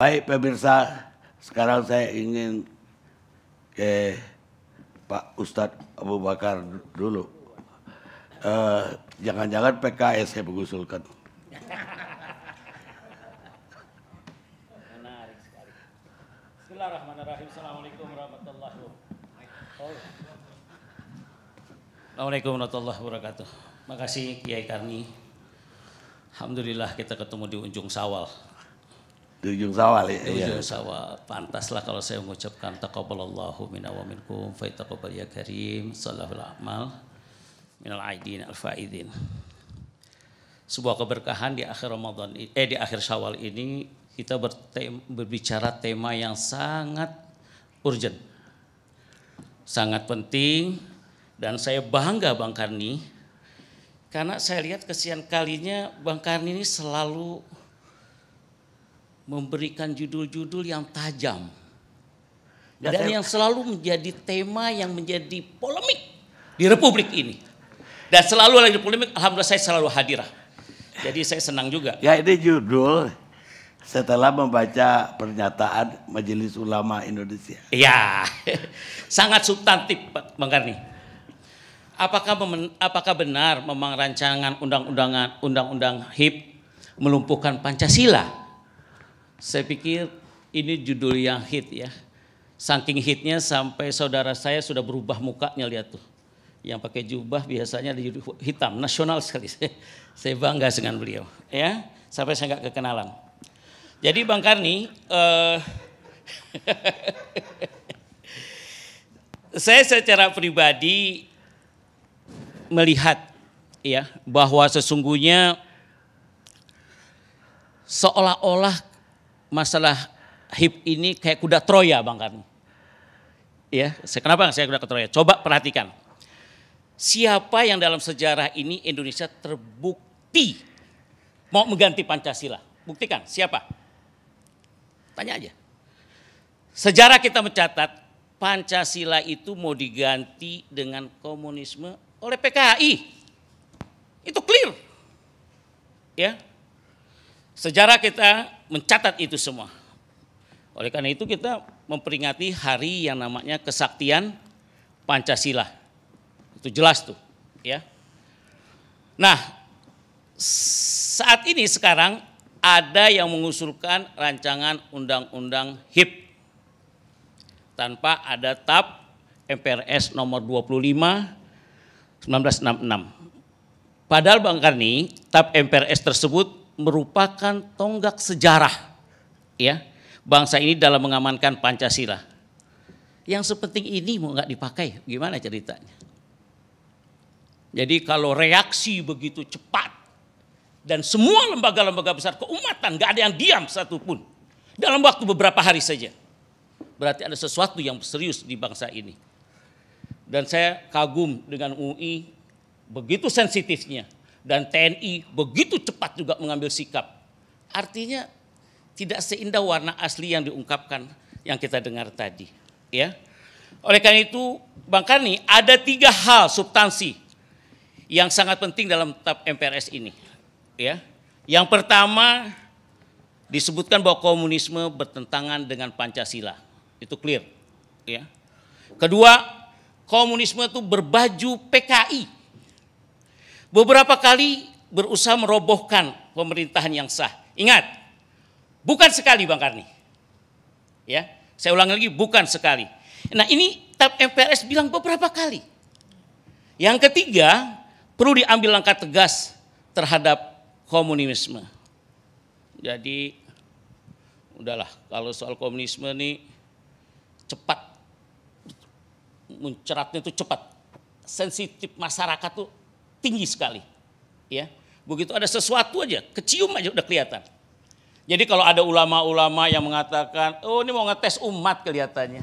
Baik pemirsa, sekarang saya ingin ke Pak Ustadz Abu Bakar dulu. Jangan-jangan PKS saya mengusulkan. Menarik sekali. Bismillahirrahmanirrahim. Assalamualaikum warahmatullahi wabarakatuh. Assalamualaikum warahmatullahi wabarakatuh. Makasih Kiai Karni. Alhamdulillah kita ketemu di ujung Sawal. Di ujung Sawal ya. Di ujung Sawal. Pantaslah kalau saya mengucapkan taqabbalallahu minna wa minkum fa taqabbal ya karim. Shallahul a'mal minal aidin al faidin. Sebuah keberkahan di akhir Ramadan di akhir Syawal ini kita berbicara tema yang sangat urgent. Sangat penting dan saya bangga Bang Karni karena saya lihat kesekian kalinya Bang Karni ini selalu memberikan judul-judul yang tajam dan yang selalu menjadi tema yang menjadi polemik di Republik ini. Dan selalu lagi polemik, alhamdulillah saya selalu hadirah. Jadi saya senang juga. Ya ini judul setelah membaca pernyataan Majelis Ulama Indonesia. Ya, sangat substantif Pak Bang Karni. Apakah benar memang rancangan undang-undang HIP melumpuhkan Pancasila? Saya pikir ini judul yang hit ya. Saking hitnya sampai saudara saya sudah berubah mukanya, lihat tuh. Yang pakai jubah biasanya di hitam, nasional sekali. Saya bangga dengan beliau ya. Sampai saya nggak kekenalan. Jadi Bang Karni, saya secara pribadi melihat ya bahwa sesungguhnya seolah-olah masalah HIP ini kayak kuda Troya Bang Karni. Ya, kenapa saya kuda Troya? Coba perhatikan. Siapa yang dalam sejarah ini Indonesia terbukti mau mengganti Pancasila? Buktikan, siapa? Tanya aja. Sejarah kita mencatat Pancasila itu mau diganti dengan komunisme oleh PKI. Itu clear. Ya. Sejarah kita mencatat itu semua. Oleh karena itu kita memperingati hari yang namanya kesaktian Pancasila. Itu jelas tuh, ya. Nah, saat ini sekarang ada yang mengusulkan rancangan undang-undang HIP tanpa ada TAP MPRS nomor 25 1966. Padahal Bang Karni, TAP MPRS tersebut merupakan tonggak sejarah ya bangsa ini dalam mengamankan Pancasila. Yang sepenting ini mau nggak dipakai, gimana ceritanya? Jadi kalau reaksi begitu cepat dan semua lembaga-lembaga besar keumatan nggak ada yang diam satupun dalam waktu beberapa hari saja, berarti ada sesuatu yang serius di bangsa ini. Dan saya kagum dengan UI begitu sensitifnya dan TNI begitu cepat juga mengambil sikap. Artinya tidak seindah warna asli yang diungkapkan yang kita dengar tadi. Ya, oleh karena itu Bang Karni ada 3 hal substansi yang sangat penting dalam TAP MPRS ini. Ya, yang pertama disebutkan bahwa komunisme bertentangan dengan Pancasila, itu clear. Ya, kedua komunisme itu berbaju PKI. Beberapa kali berusaha merobohkan pemerintahan yang sah. Ingat, bukan sekali Bang Karni. Ya, saya ulangi lagi, bukan sekali. Nah ini TAP MPRS bilang beberapa kali. Yang ketiga, perlu diambil langkah tegas terhadap komunisme. Jadi, udahlah kalau soal komunisme ini cepat, menceratnya itu cepat. Sensitif masyarakat tuh tinggi sekali. Ya, begitu ada sesuatu aja, kecium aja udah kelihatan. Jadi kalau ada ulama-ulama yang mengatakan, oh ini mau ngetes umat kelihatannya.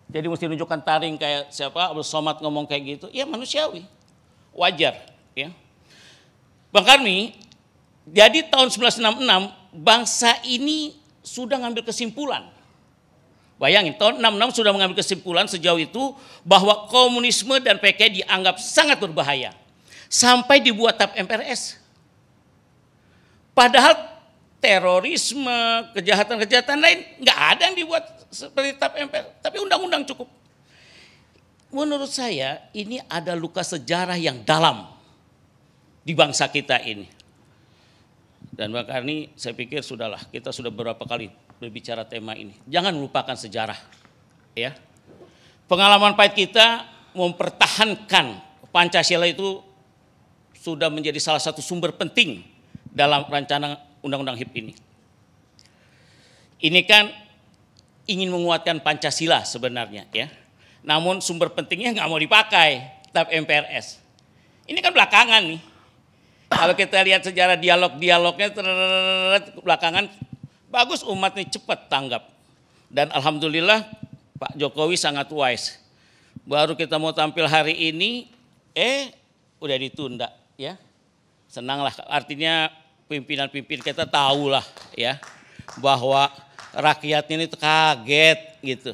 Jadi mesti nunjukkan taring kayak siapa, Abdul Somad ngomong kayak gitu, ya manusiawi, wajar. Ya. Bang Karni, jadi tahun 1966 bangsa ini sudah ngambil kesimpulan. Bayangin, tahun 66 sudah mengambil kesimpulan sejauh itu bahwa komunisme dan PKI dianggap sangat berbahaya. Sampai dibuat TAP MPRS. Padahal terorisme, kejahatan-kejahatan lain, nggak ada yang dibuat seperti TAP MPR. Tapi undang-undang cukup. Menurut saya ini ada luka sejarah yang dalam di bangsa kita ini. Dan Bang Karni, saya pikir sudahlah, kita sudah beberapa kali berbicara tema ini. Jangan melupakan sejarah, ya. Pengalaman pahit kita mempertahankan Pancasila itu sudah menjadi salah satu sumber penting dalam rancangan Undang-Undang HIP ini. Ini kan ingin menguatkan Pancasila sebenarnya, ya. Namun sumber pentingnya nggak mau dipakai, TAP MPRS. Ini kan belakangan nih. Kalau kita lihat sejarah dialognya belakangan, bagus umat nih cepat tanggap. Dan alhamdulillah Pak Jokowi sangat wise. Baru kita mau tampil hari ini, udah ditunda, ya. Senanglah, artinya pimpinan-pimpinan kita tahulah, ya, bahwa rakyatnya ini kaget gitu.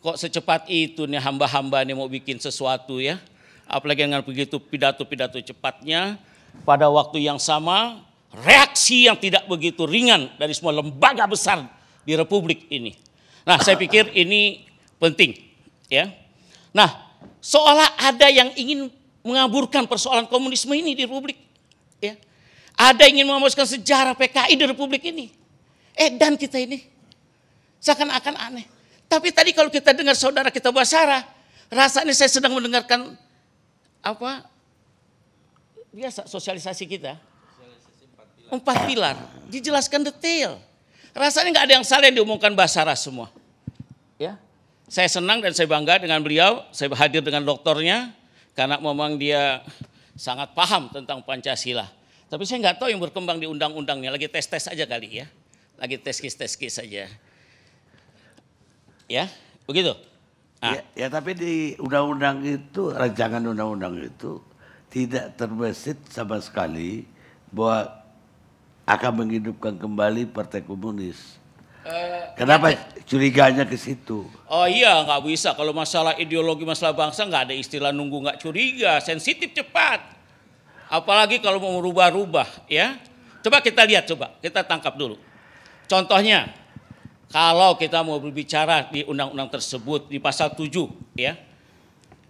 Kok secepat itu nih hamba-hamba nih mau bikin sesuatu, ya. Apalagi dengan begitu pidato-pidato cepatnya. Pada waktu yang sama, reaksi yang tidak begitu ringan dari semua lembaga besar di Republik ini. Nah, saya pikir ini penting, ya. Nah, seolah ada yang ingin mengaburkan persoalan komunisme ini di Republik, ya. Ada yang ingin menghapuskan sejarah PKI di Republik ini. Dan kita ini seakan-akan aneh. Tapi tadi kalau kita dengar saudara kita Basara, rasanya saya sedang mendengarkan biasa sosialisasi kita. 4 pilar, dijelaskan detail. Rasanya nggak ada yang salah yang diumumkan Basara semua. Ya, saya senang dan saya bangga dengan beliau. Saya hadir dengan doktornya karena memang dia sangat paham tentang Pancasila. Tapi saya nggak tahu yang berkembang di undang-undangnya. Lagi tes-tes aja kali, ya. Lagi tes-kis saja. Ya, begitu. Nah. Ya, tapi di undang-undang itu, rancangan undang-undang itu tidak terbesit sama sekali bahwa akan menghidupkan kembali Partai Komunis. Kenapa curiganya ke situ? Oh iya, nggak bisa. Kalau masalah ideologi, masalah bangsa nggak ada istilah nunggu nggak curiga, sensitif cepat. Apalagi kalau mau merubah-rubah, ya. Coba kita lihat, kita tangkap dulu. Contohnya, kalau kita mau berbicara di undang-undang tersebut di pasal 7, ya,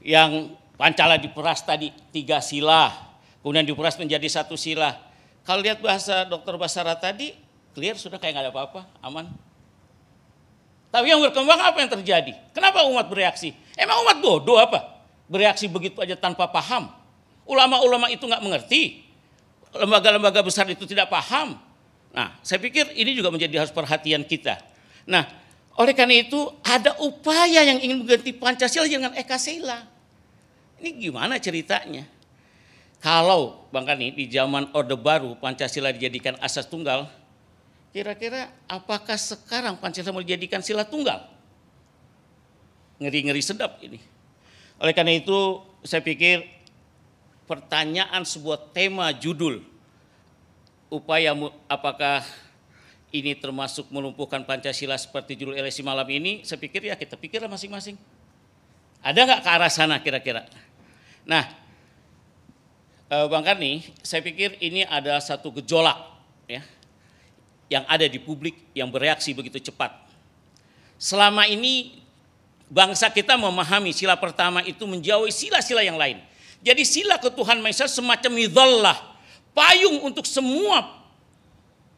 yang Pancasila diperas tadi 3 sila, kemudian diperas menjadi 1 sila. Kalau lihat bahasa Dr. Basara tadi, clear sudah kayak nggak ada apa-apa, aman. Tapi yang berkembang apa yang terjadi? Kenapa umat bereaksi? Emang umat bodoh apa? Bereaksi begitu aja tanpa paham. Ulama-ulama itu nggak mengerti. Lembaga-lembaga besar itu tidak paham. Nah, saya pikir ini juga menjadi harus perhatian kita. Nah, oleh karena itu ada upaya yang ingin mengganti Pancasila dengan Ekasila. Ini gimana ceritanya? Kalau Bang Kani di zaman Orde Baru Pancasila dijadikan asas tunggal, kira-kira apakah sekarang Pancasila mau dijadikan sila tunggal? Ngeri-ngeri sedap ini. Oleh karena itu saya pikir pertanyaan sebuah tema judul, upaya apakah ini termasuk melumpuhkan Pancasila seperti judul LSI malam ini, saya pikir ya kita pikirlah masing-masing. Ada nggak ke arah sana kira-kira? Nah, Bang Karni, saya pikir ini ada satu gejolak, ya, yang ada di publik yang bereaksi begitu cepat. Selama ini bangsa kita memahami sila pertama itu menjauhi sila-sila yang lain. Jadi sila ketuhanan Maha Esa semacam midhallah, payung untuk semua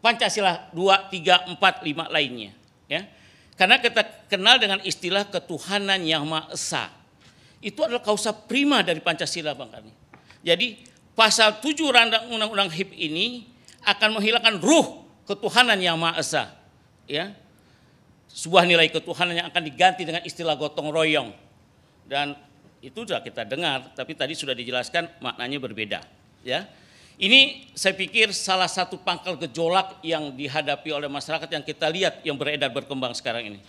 Pancasila 2, 3, 4, 5 lainnya, ya. Karena kita kenal dengan istilah ketuhanan yang Maha Esa. Itu adalah kausa prima dari Pancasila, Bang Karni. Jadi pasal 7 Undang-Undang HIP ini akan menghilangkan ruh ketuhanan yang Maha Esa, ya. Sebuah nilai ketuhanan yang akan diganti dengan istilah gotong royong. Dan itu sudah kita dengar, tapi tadi sudah dijelaskan maknanya berbeda, ya. Ini saya pikir salah satu pangkal gejolak yang dihadapi oleh masyarakat yang kita lihat yang beredar berkembang sekarang ini.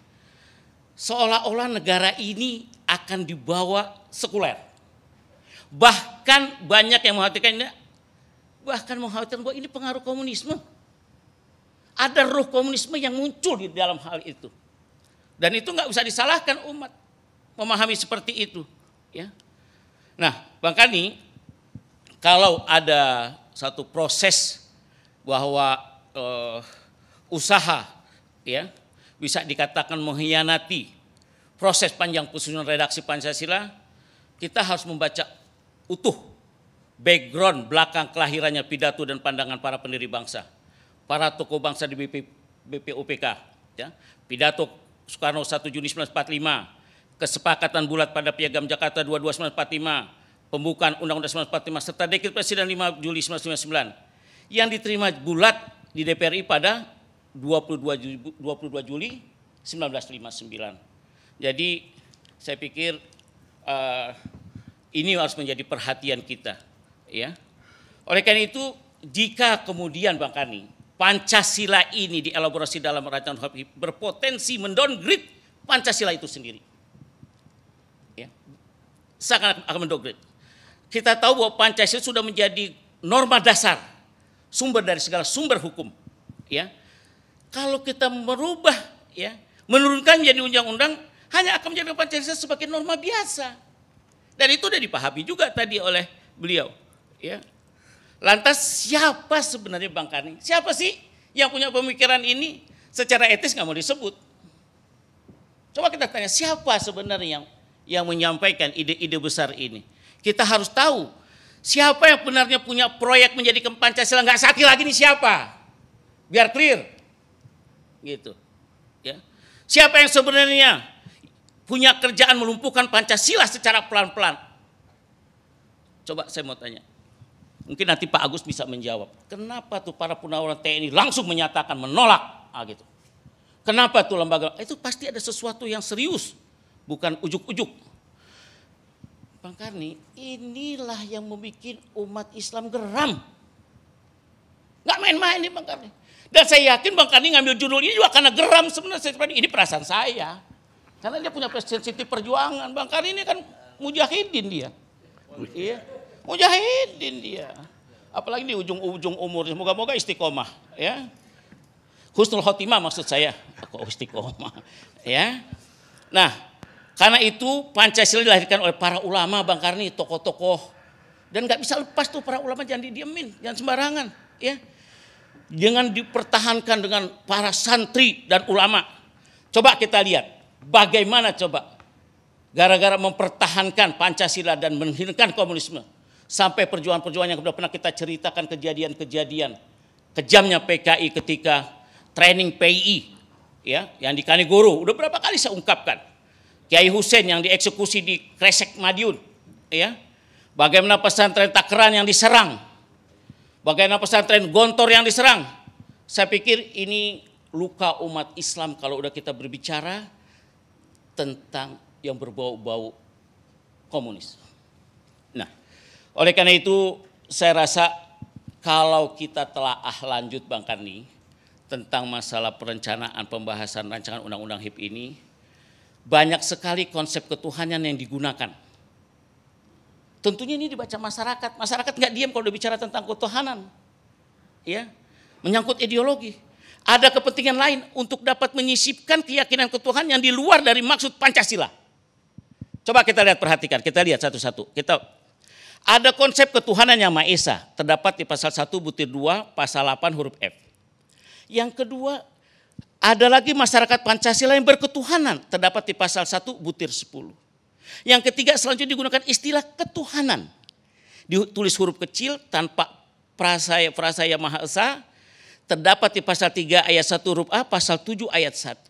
Seolah-olah negara ini akan dibawa sekuler. Bahkan banyak yang mengkhawatirkan, bahwa ini pengaruh komunisme. Ada ruh komunisme yang muncul di dalam hal itu. Dan itu nggak bisa disalahkan umat memahami seperti itu, ya. Nah, Bang Kani, kalau ada satu proses bahwa usaha, ya, bisa dikatakan mengkhianati proses panjang penyusunan redaksi Pancasila, kita harus membaca utuh background belakang kelahirannya pidato dan pandangan para pendiri bangsa, para tokoh bangsa di BPUPK, ya. Pidato Soekarno 1 Juni 1945, kesepakatan bulat pada Piagam Jakarta 22 1945, pembukaan Undang-Undang 1945 serta Dekret Presiden 5 Juli 1959 yang diterima bulat di DPRI pada 22 Juli 1959. Jadi saya pikir ini harus menjadi perhatian kita, ya. Oleh karena itu, jika kemudian Bang Karni, Pancasila ini dielaborasi dalam rancangan HIP berpotensi mendowngrade Pancasila itu sendiri, ya, sangat akan mendowngrade. Kita tahu bahwa Pancasila sudah menjadi norma dasar, sumber dari segala sumber hukum, ya. Kalau kita merubah, ya, menurunkan menjadi undang-undang, hanya akan menjadi Pancasila sebagai norma biasa. Dan itu sudah dipahami juga tadi oleh beliau, ya. Lantas siapa sebenarnya Bang Karni? Siapa sih yang punya pemikiran ini? Secara etis nggak mau disebut. Coba kita tanya siapa sebenarnya yang menyampaikan ide-ide besar ini. Kita harus tahu siapa yang benarnya punya proyek menjadikan Pancasila nggak sakit lagi nih siapa? Biar clear, gitu. Ya. Siapa yang sebenarnya punya kerjaan melumpuhkan Pancasila secara pelan-pelan? Coba saya mau tanya. Mungkin nanti Pak Agus bisa menjawab. Kenapa tuh para purnawirawan TNI langsung menyatakan menolak? Gitu. Kenapa tuh lembaga? Itu pasti ada sesuatu yang serius, bukan ujuk-ujuk. Bang Karni, inilah yang membuat umat Islam geram. Nggak main-main nih Bang Karni. Dan saya yakin Bang Karni ngambil judul ini juga karena geram sebenarnya. Ini perasaan saya. Karena dia punya sensitif perjuangan. Bang Karni ini kan mujahidin dia. Iya, mujahidin dia. Apalagi di ujung-ujung umur. Moga-moga istiqomah. Ya. Husnul khotimah maksud saya. Kok istiqomah. Ya. Nah, karena itu Pancasila dilahirkan oleh para ulama Bang Karni, tokoh-tokoh. Dan nggak bisa lepas tuh para ulama, jangan didiemin, jangan sembarangan. Ya. Jangan dipertahankan dengan para santri dan ulama. Coba kita lihat bagaimana coba gara-gara mempertahankan Pancasila dan menghilangkan komunisme. Sampai perjuangan-perjuangan yang sudah pernah kita ceritakan kejadian-kejadian. Kejamnya PKI ketika training PII, ya, yang di Kanigoro. Udah berapa kali saya ungkapkan. Kiai Hussein yang dieksekusi di Kresek Madiun, ya. Bagaimana pesantren Takran yang diserang. Bagaimana pesantren Gontor yang diserang. Saya pikir ini luka umat Islam kalau udah kita berbicara tentang yang berbau-bau komunis. Nah, oleh karena itu saya rasa kalau kita telaah lanjut Bang Karni tentang masalah perencanaan pembahasan rancangan undang-undang HIP ini, banyak sekali konsep ketuhanan yang digunakan. Tentunya ini dibaca masyarakat. Masyarakat nggak diam kalau udah bicara tentang ketuhanan, ya, menyangkut ideologi. Ada kepentingan lain untuk dapat menyisipkan keyakinan ketuhanan yang di luar dari maksud Pancasila. Coba kita lihat, perhatikan, kita lihat satu-satu. Ada konsep ketuhanan yang Maha Esa, terdapat di pasal 1 butir 2, pasal 8 huruf F. Yang kedua, ada lagi masyarakat Pancasila yang berketuhanan, terdapat di pasal 1 butir 10. Yang ketiga, selanjutnya digunakan istilah ketuhanan. Ditulis huruf kecil tanpa prasaya Maha Esa, terdapat di pasal 3 ayat 1 huruf A, pasal 7 ayat 1.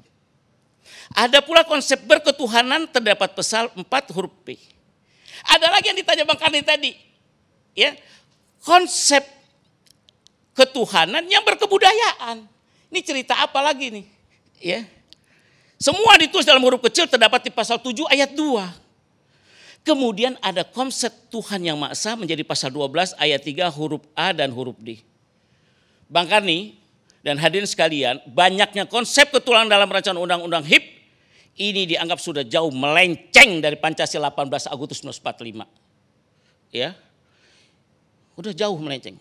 Ada pula konsep berketuhanan, terdapat pasal 4 huruf P. Ada lagi yang ditanya Bang Karni tadi, ya, konsep ketuhanan yang berkebudayaan. Ini cerita apa lagi nih? Ya. Semua ditulis dalam huruf kecil, terdapat di pasal 7 ayat 2. Kemudian ada konsep Tuhan yang Maha Esa menjadi pasal 12 ayat 3 huruf A dan huruf D. Bang Karni dan hadirin sekalian, banyaknya konsep ketuhanan dalam rancangan undang-undang HIP ini dianggap sudah jauh melenceng dari Pancasila 18 Agustus 1945. Ya. Udah jauh melenceng.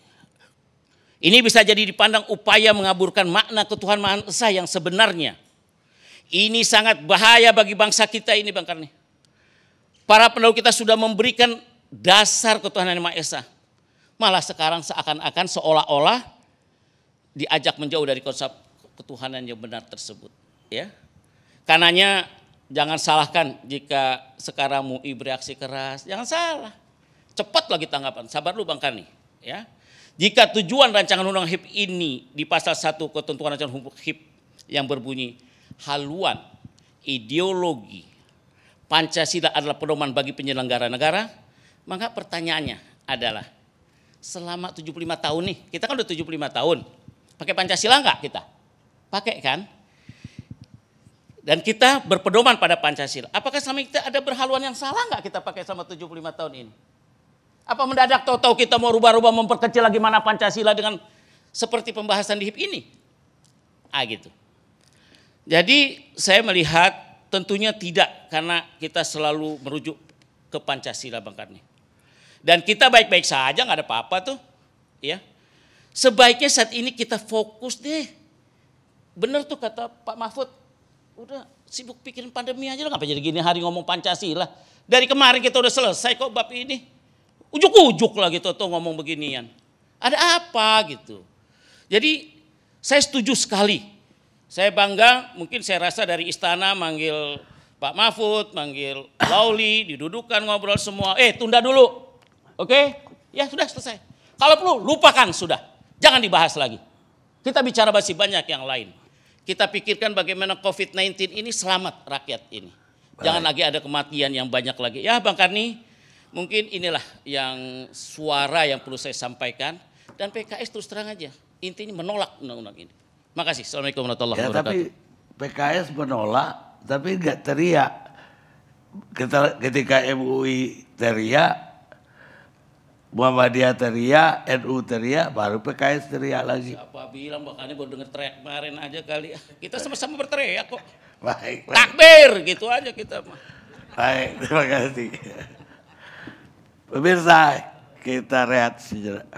Ini bisa jadi dipandang upaya mengaburkan makna ketuhanan Maha Esa yang sebenarnya. Ini sangat bahaya bagi bangsa kita ini Bang Karni. Para pendahulu kita sudah memberikan dasar ketuhanan Maha Esa. Malah sekarang seakan-akan seolah-olah diajak menjauh dari konsep ketuhanan yang benar tersebut. Ya, karenanya jangan salahkan jika sekarang MUI bereaksi keras, jangan salah. Cepat lagi tanggapan, sabar dulu Bang Karni. Ya. Jika tujuan rancangan undang HIP ini di pasal 1 ketentuan rancangan hukum HIP yang berbunyi haluan ideologi Pancasila adalah pedoman bagi penyelenggara negara, maka pertanyaannya adalah selama 75 tahun nih, kita kan udah 75 tahun, pakai Pancasila enggak kita? Pakai kan? Dan kita berpedoman pada Pancasila. Apakah selama kita ada berhaluan yang salah enggak kita pakai selama 75 tahun ini? Apa mendadak tahu-tahu kita mau rubah-rubah memperkecil lagi mana Pancasila dengan seperti pembahasan di HIP ini? Gitu. Jadi saya melihat tentunya tidak, karena kita selalu merujuk ke Pancasila Bang Karni. Dan kita baik-baik saja, nggak ada apa-apa tuh. Ya. Sebaiknya saat ini kita fokus deh. Bener tuh kata Pak Mahfud, udah sibuk pikirin pandemi aja lah, ngapa jadi gini hari ngomong Pancasila. Dari kemarin kita udah selesai kok bab ini. Ujuk-ujuk lah gitu tuh ngomong beginian. Ada apa gitu. Jadi saya setuju sekali. Saya bangga, mungkin saya rasa dari istana manggil Pak Mahfud, manggil Lauli, didudukan ngobrol semua. Tunda dulu. Oke? Ya sudah selesai. Kalau perlu lupakan sudah. Jangan dibahas lagi. Kita bicara masih banyak yang lain. Kita pikirkan bagaimana COVID-19 ini selamat rakyat ini. Jangan lagi ada kematian yang banyak lagi. Ya Bang Karni, mungkin inilah yang suara yang perlu saya sampaikan. Dan PKS terus terang aja, intinya menolak undang-undang ini. Makasih. Assalamualaikum warahmatullahi wabarakatuh. Tapi PKS menolak, tapi nggak teriak. Ketika MUI teriak, Muhammadiyah teriak, NU teriak, baru PKS teriak lagi. Siapa bilang makanya baru denger teriak kemarin aja kali. Kita sama-sama berteriak kok. Baik. Takbir gitu aja kita. Baik, terima kasih. Pemirsa, kita rehat sejenak.